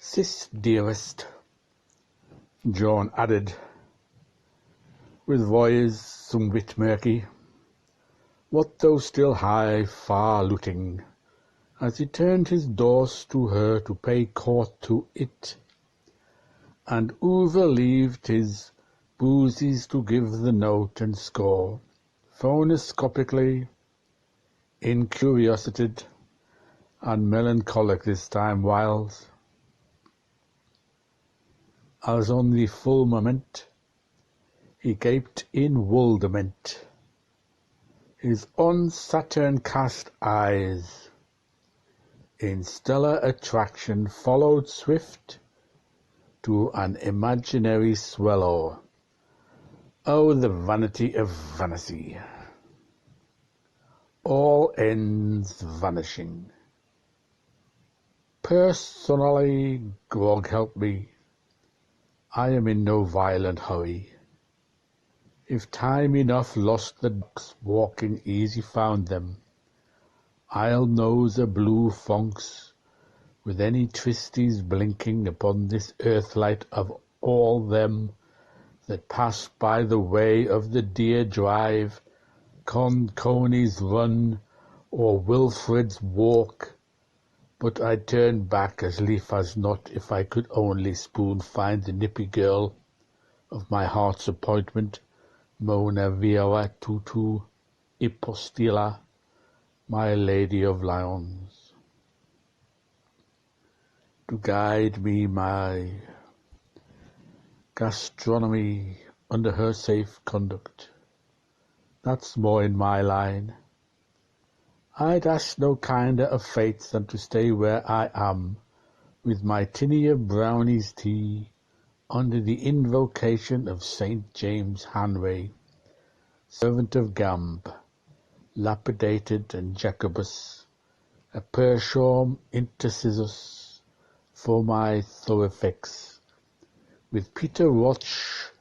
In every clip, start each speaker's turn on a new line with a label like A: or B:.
A: "Sis, dearest," John added, with voice somewhat murky, "what though still high far looting," as he turned his doors to her to pay court to it, and overleaved his boozies to give the note and score, phonoscopically, incuriositated and melancholic this time whiles, as on the full moment he gaped in wonderment, his un-Saturn-cast eyes in stellar attraction followed swift to an imaginary swallow. Oh, the vanity of vanity! All ends vanishing. Personally, God help me, I am in no violent hurry. If time enough lost the ducks walking easy found them, I'll nose a blue fonks with any twisties blinking upon this earthlight of all them that pass by the way of the Deer Drive, Coney's Run, or Wilfred's Walk, but I'd turn back as lief as not if I could only spoon find the nippy girl of my heart's appointment, Mona Vera Tutu Ipostila, my Lady of Lyons, to guide me my gastronomy under her safe conduct. That's more in my line. I'd ask no kinder of fates than to stay where I am, with my tinny of brownies tea, under the invocation of St. James Hanway, servant of Gamb, lapidated and Jacobus, a Pershorm intercissus for my thoroughfix, with Peter Roch,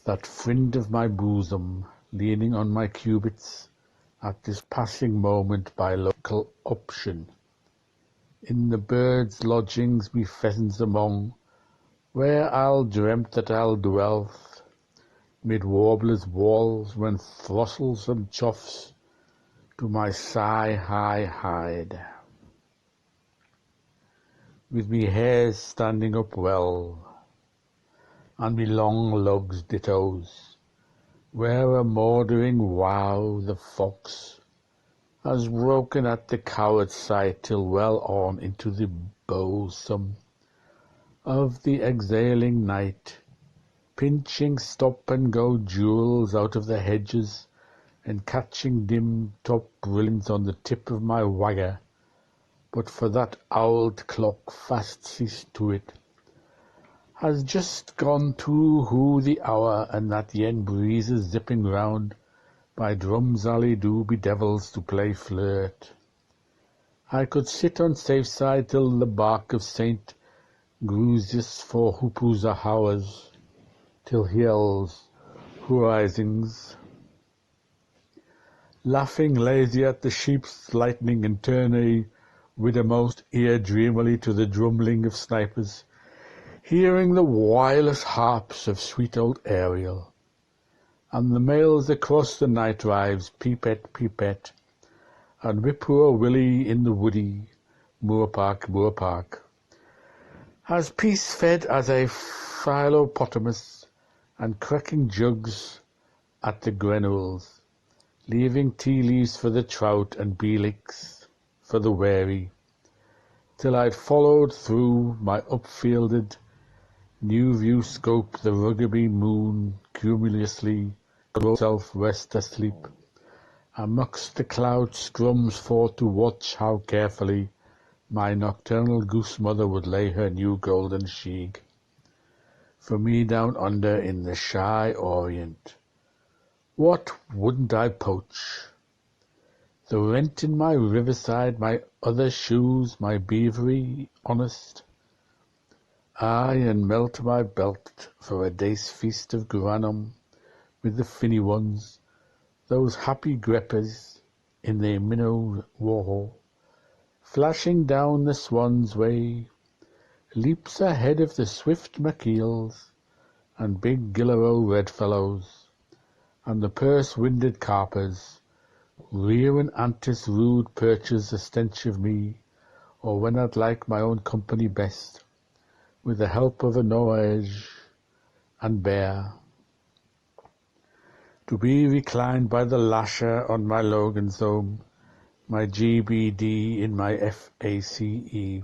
A: that friend of my bosom, leaning on my cubits at this passing moment by local option, in the birds' lodgings me pheasants among, where I'll dreamt that I'll dwell, mid warblers' walls, when throstles and choughs to my sigh high hide, with me hairs standing up well, and me long lugs dittos, where a mouldering wow the fox has broken at the coward's sight till well on into the bosom of the exhaling night, pinching stop-and-go jewels out of the hedges and catching dim-top brilliants on the tip of my wagger, but for that owled clock fast ceased to it, has just gone to who the hour, and that yen breezes zipping round by Drumsalley do be devils to play flirt. I could sit on safe side till the bark of St. Grusius for Hoopuza Howers, till Hell's horizons, laughing lazy at the sheep's lightning and tourney, widowmost ear dreamily to the drumming of snipers, hearing the wireless harps of sweet old Ariel, and the males across the night drives peepet, peepet, and Whippoor Willie in the woody, Moor Park, as peace-fed as a philopotamus, and cracking jugs at the granules, leaving tea-leaves for the trout and beelix for the wary, till I'd followed through my upfielded new view scope the rugby moon cumulously herself rest asleep, amongst the cloud scrums for to watch how carefully my nocturnal goose mother would lay her new golden sheeg for me down under in the shy Orient. What wouldn't I poach? The rent in my riverside, my other shoes, my beavery honest, aye, and melt my belt for a day's feast of Granum with the finny ones, those happy greppers in their minnow war, flashing down the Swan's way, leaps ahead of the swift macheels and big gillerel redfellows, and the purse-winded carpers, rear and antis rude perches a stench of me, or when I'd like my own company best, with the help of a noage and bear, to be reclined by the lasher on my Loganthome, my GBD in my FACE,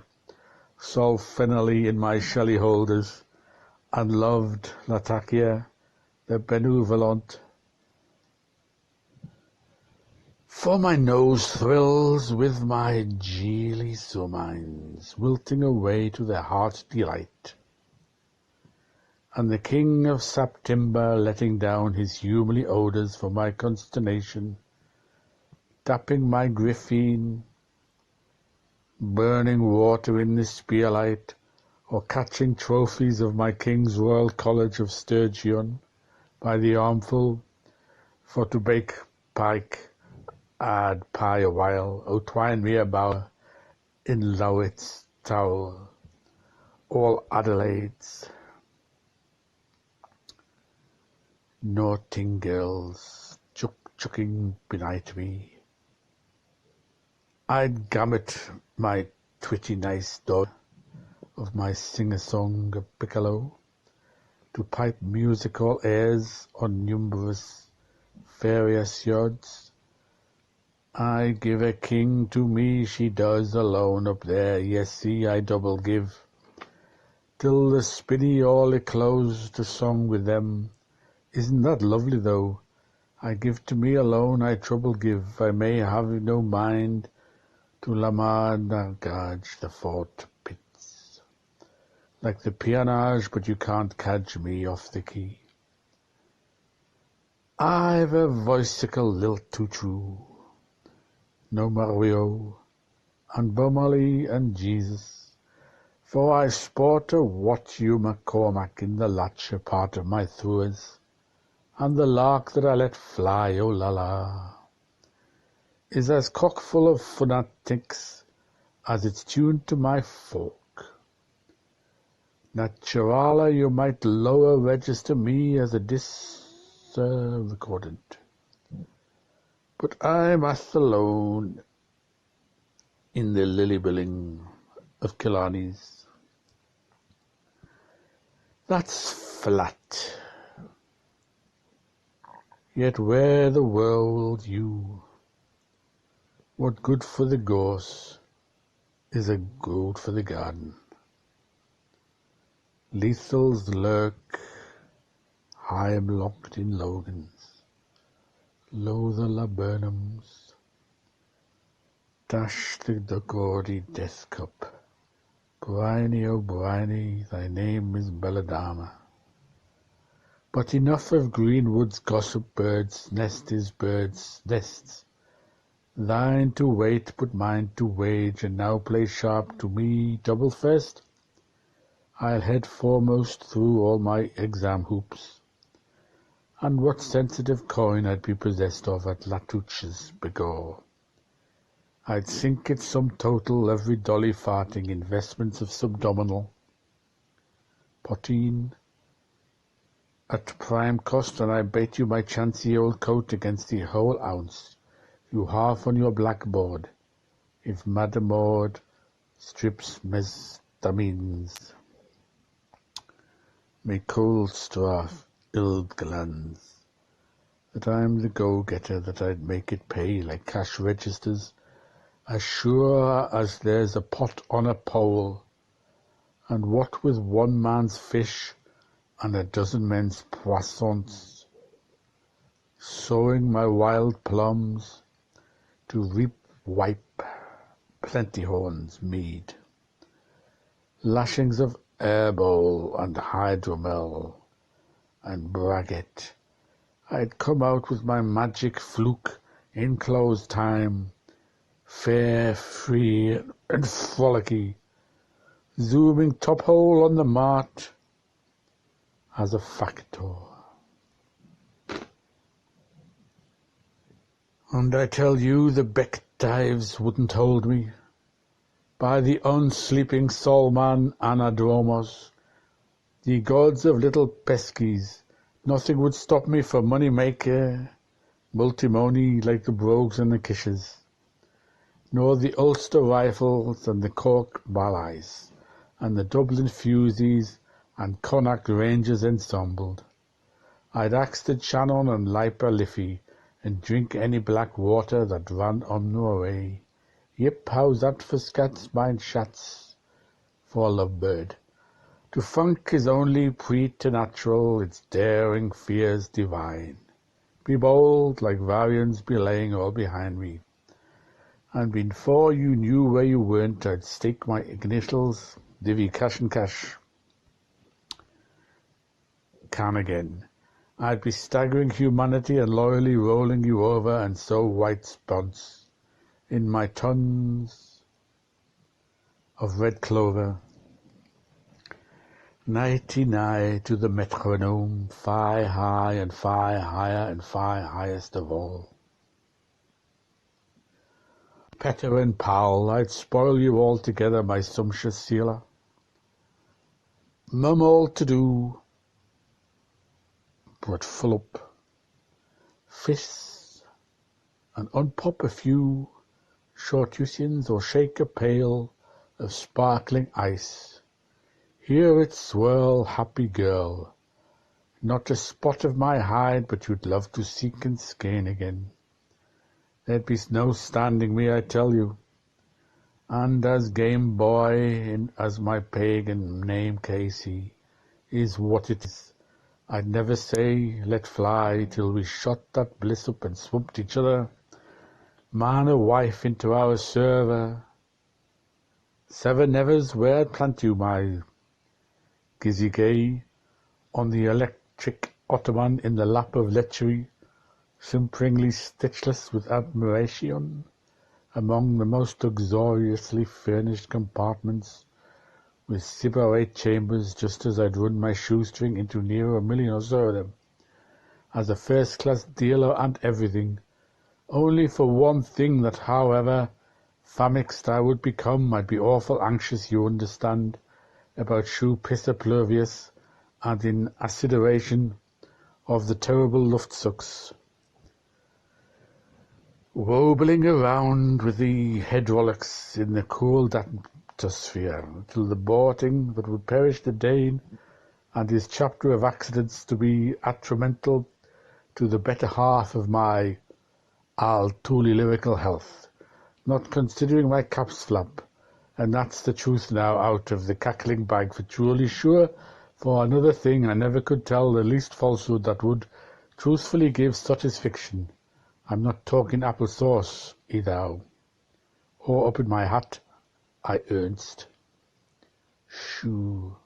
A: solve finally in my Shelley holders, and loved Latakia, the benevolent. For my nose thrills with my geely sumines, wilting away to their heart's delight, and the king of September letting down his humely odours for my consternation, tapping my griffin, burning water in the spearlight, or catching trophies of my King's Royal College of Sturgeon by the armful, for to bake pike, add pie a while, o twine me a bower in Lowett's towel, all Adelaide's Nortingales chucking benight me. I'd gamut my twitty nice dog of my sing-a-song of piccolo, to pipe musical airs on numerous various yards. I give a king to me, she does alone up there, yes, see, I double give, till the spinny all eclosed a song with them. Isn't that lovely, though? I give to me alone, I trouble give, I may have no mind to Lamarnagage the fort pits, like the peonage, but you can't catch me off the key. I've a voicicle lilt too true, no Mario, and Bummerly and Jesus, for I sport a what you McCormack in the latcher part of my thruers, and the lark that I let fly, oh la la, is as cockful of fanatics as it's tuned to my fork. Naturala, you might lower register me as a discordant, but I'm alone in the lily-billing of Killarney's. That's flat. Yet where the world you, what good for the gorse is a good for the garden. Lethals lurk, I am locked in Logans, low the laburnums, dash the gaudy death cup. Bryony, oh Bryony, thy name is Belladama. But enough of greenwood's gossip birds, birds' nests, thine to wait, but mine to wage, and now play sharp to me double first. I'll head foremost through all my exam hoops, and what sensitive coin I'd be possessed of at Latouche's begore. I'd sink it sum total every dolly farting investments of subdominal, poteen, at prime cost, and I bet you my chancy old coat against the whole ounce, you half on your blackboard, if Madam Maud strips mestamines, me cold straff ill glands, that I'm the go-getter, that I'd make it pay like cash registers, as sure as there's a pot on a pole, and what with one man's fish and a dozen men's poissons, sowing my wild plums to reap wipe plentyhorns mead, lashings of airbole and hydromel and bragget. I'd come out with my magic fluke in close time, fair, free, and frolicky, zooming top hole on the mart as a factor. And I tell you, the beck dives wouldn't hold me. by the unsleeping soulman Anadromos, the gods of little peskies, nothing would stop me from money-maker, multimony like the brogues and the kishes, nor the Ulster rifles and the Cork ballys, and the Dublin fusees and Connacht Rangers ensembled. I'd axe the Shannon and Liper Liffey, and drink any black water that ran on no way. Yip, how's that for scats, mine shats, for lovebird? To funk is only preternatural, its daring fears divine. Be bold, like Varians be laying all behind me. And before you knew where you went, I'd stake my initials, divvy cash and cash. Can again. I'd be staggering humanity and loyally rolling you over and sow white spots in my tons of red clover. Nighty-night to the metronome, fi high and fi higher and fi highest of all. Petter and Powell, I'd spoil you altogether, my sumptuous sealer. Mum all to do, but full up fists, and unpop a few shortusians or shake a pail of sparkling ice. Hear it swirl, happy girl, not a spot of my hide but you'd love to seek and skein again. There'd be no standing me, I tell you, and as game boy as my pagan name Casey is what it is. I'd never say let fly till we shot that bliss up and swamped each other, man or wife, into our server. Seven nevers where I'd plant you, my gizzy gay, on the electric ottoman in the lap of lechery, simperingly stitchless with admiration, among the most luxuriously furnished compartments, with separate chambers, just as I'd run my shoestring into near a million or so of them, as a first-class dealer and everything, only for one thing that, however famixt I would become, I'd be awful anxious, you understand, about shoe pisser pluvius and in assideration of the terrible luftsucks, wobbling around with the hydraulics in the cold atmosphere till the boating that would perish the Dane and his chapter of accidents to be detrimental to the better half of my all-tooly lyrical health, not considering my cap's flap, and that's the truth now out of the cackling bag, for truly sure, for another thing I never could tell the least falsehood that would truthfully give satisfaction. I'm not talking apple sauce, either, or up in my hat, I Ernst. Shoo.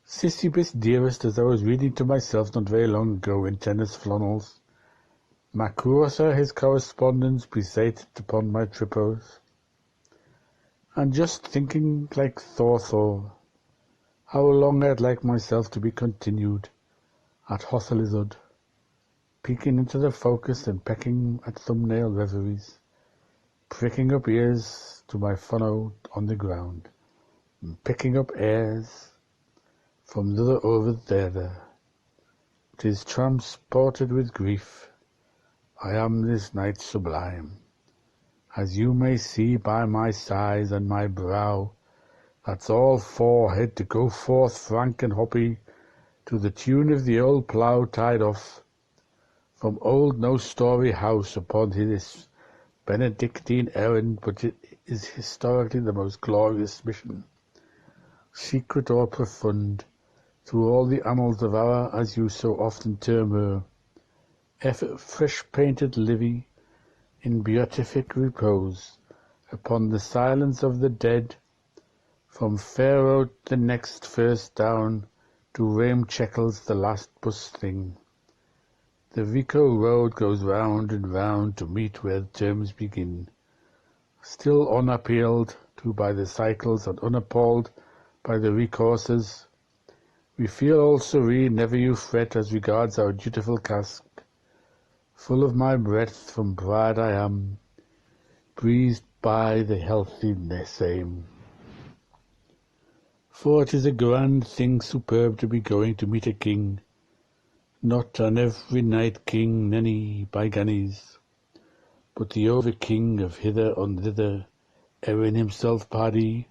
A: Sisyphus dearest, as I was reading to myself not very long ago in tennis flannels, Macrosa his correspondence besated upon my tripos, and just thinking like Thorthor, how long I'd like myself to be continued at Hothelizod, peeking into the focus and pecking at thumbnail reveries, pricking up ears to my funnel on the ground, and picking up airs from thither over thither. 'Tis transported with grief, I am this night sublime, as you may see by my sighs and my brow, that's all forehead to go forth frank and hoppy, to the tune of the old plough tied off from old no-story house upon his Benedictine errand, but it is historically the most glorious mission, secret or profund, through all the annals of our, as you so often term her, fresh-painted Livy, in beatific repose, upon the silence of the dead, from Pharaoh the next first down, to Rame Checkles the last bus thing. The Vico road goes round and round to meet where the terms begin, still unappealed to by the cycles and unappalled by the recourses. We feel all serene, never you fret, as regards our dutiful cask. Full of my breath from pride I am, breathed by the healthy same. For it is a grand thing superb to be going to meet a king, not an every night king nenny by gunnies, but the over-king of hither and thither, Erin himself, paddy.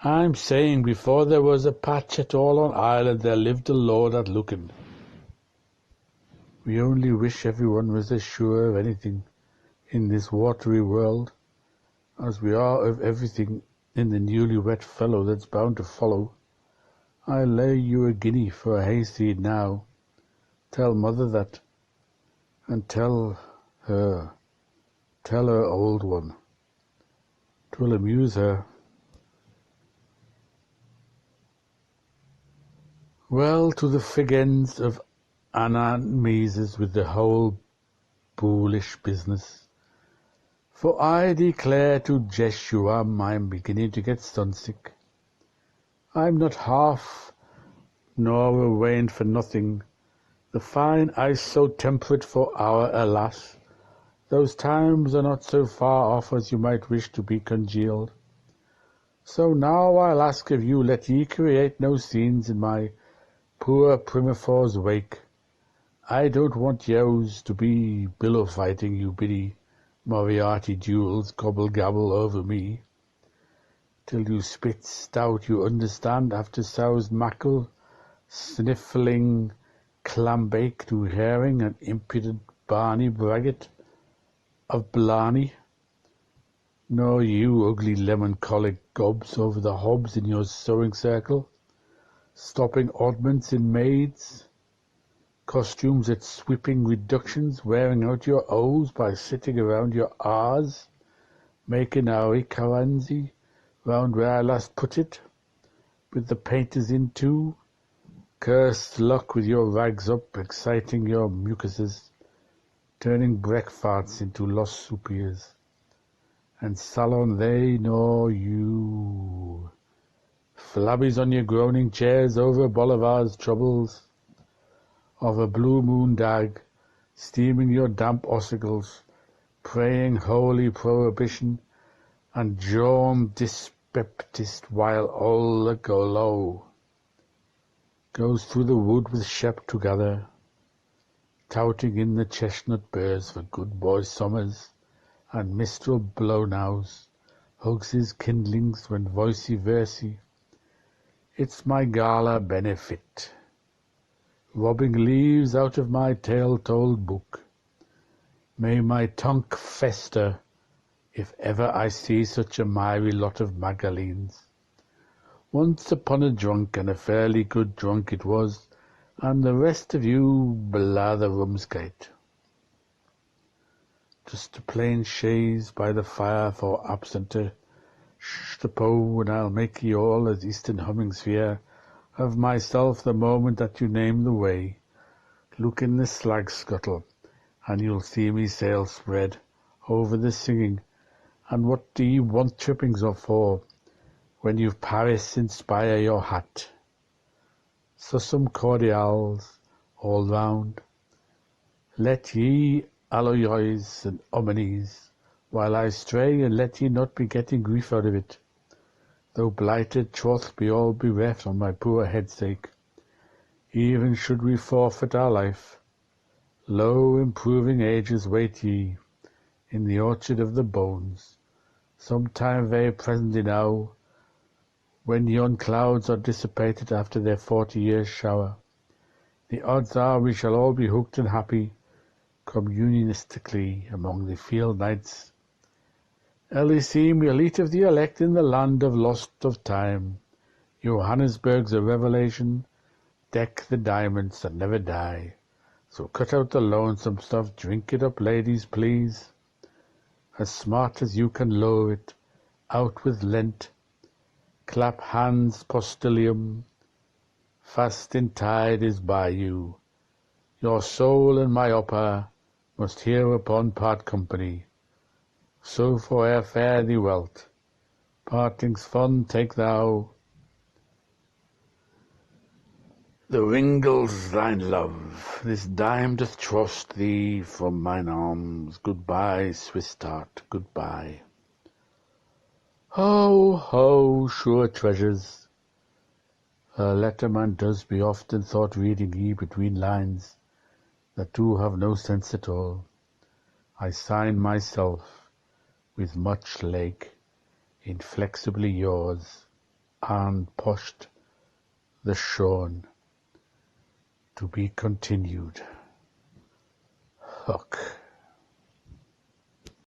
A: I'm saying before there was a patch at all on Ireland there lived a lord at Lucan. We only wish everyone was as sure of anything in this watery world as we are of everything in the newly-wet fellow that's bound to follow. I lay you a guinea for a hayseed now. Tell mother that, and tell her old one. 'Twill amuse her. Well, to the fig ends of Annan Meases with the whole bullish business. For I declare to Jeshua I'm beginning to get sunsick. I'm not half nor a wane for nothing. The fine ice so temperate for our alas. Those times are not so far off as you might wish to be congealed. So now I'll ask of you, let ye create no scenes in my poor Primafores wake. I don't want yows to be billow fighting you biddy Moriarty duels gobble-gabble over me, till you spit stout, you understand, after soused mackerel, sniffling clambake to herring, and impudent Barney Braggett of Blarney, nor you ugly lemon-colic gobs over the hobs in your sewing circle, stopping oddments in maids, costumes at sweeping reductions, wearing out your O's by sitting around your R's, making Ari Karanzi round where I last put it, with the painters in too. Cursed luck with your rags up, exciting your mucuses, turning breck farts into lost soupiers, and salon they nor you. Flabbies on your groaning chairs over Bolivar's troubles, of a blue moon dag, steaming your damp ossicles, praying holy prohibition, and John dyspeptist while all the glow goes through the wood with Shep together, touting in the chestnut burrs for good boy summers, and mistral blow-nows, hugs his kindlings when voicey-versey. It's my gala benefit, robbing leaves out of my tale-told book. May my tongue fester if ever I see such a miry lot of Magdalenes. Once upon a drunk, and a fairly good drunk it was, and the rest of you blather rumskite. Just a plain chaise by the fire for absenter Shtapo, and I'll make ye all as Eastern humming sphere of myself the moment that you name the way. Look in the slag scuttle, and you'll see me sail spread over the singing. And what do ye want trippings of for, when you've Paris inspire your hat? So some cordials all round. Let ye alloys and omnies, while I stray, and let ye not be getting grief out of it. Though blighted troth be all bereft on my poor head's sake, even should we forfeit our life, lo, improving ages wait ye in the orchard of the bones, some time very presently now, when yon clouds are dissipated after their 40 years' shower. The odds are we shall all be hooked and happy, communistically, among the field knights. Elyseem, elite of the elect in the land of lost of time. Johannesburg's a revelation. Deck the diamonds that never die. So cut out the lonesome stuff, drink it up, ladies, please. As smart as you can lower it, out with Lent. Clap hands, postilium. Fasting tide is by you. Your soul and my upper must hereupon part company. So for e'er fare thee welt. Parting's fun take thou. The ringle's thine love, this dime doth thrust thee from mine arms. Goodbye, Swiss tart, goodbye. Ho, ho, sure treasures! A letter man does be often thought reading ye between lines that do have no sense at all. I sign myself with much lake, inflexibly yours, and pushed the shown to be continued. Hook.